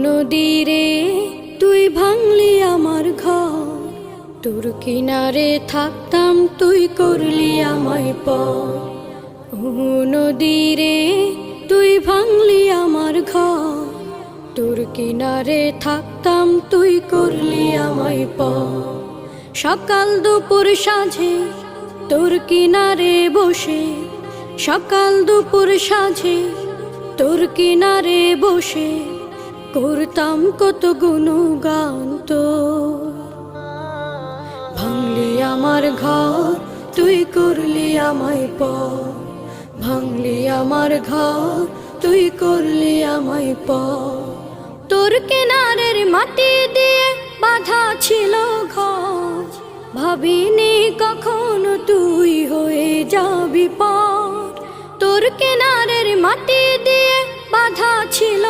নদীরে তুই ভাঙলি আমার ঘর, তোর কিনারে থাকতাম তুই করলি আমায় পর। নদীরে তুই ভাঙলি আমার ঘর, তোর কিনারে থাকতাম তুই করলি আমায় পর। সকাল দুপুর সাঁঝে তোর কিনারে বসে, সকাল দুপুর সাঁঝে তোর কিনারে বসে করতাম কত গুণগান তোর। ভাঙলি আমার ঘর তুই করলি আমায় পর, ভাঙলি আমার ঘর তুই করলি আমায় পর। তোর কিনারের মাটি দিয়ে বাঁধা ছিল ঘর, ভাবিনি কখনো তুই হয়ে যাবি পর। তোর কিনারের মাটি দিয়ে বাঁধা ছিল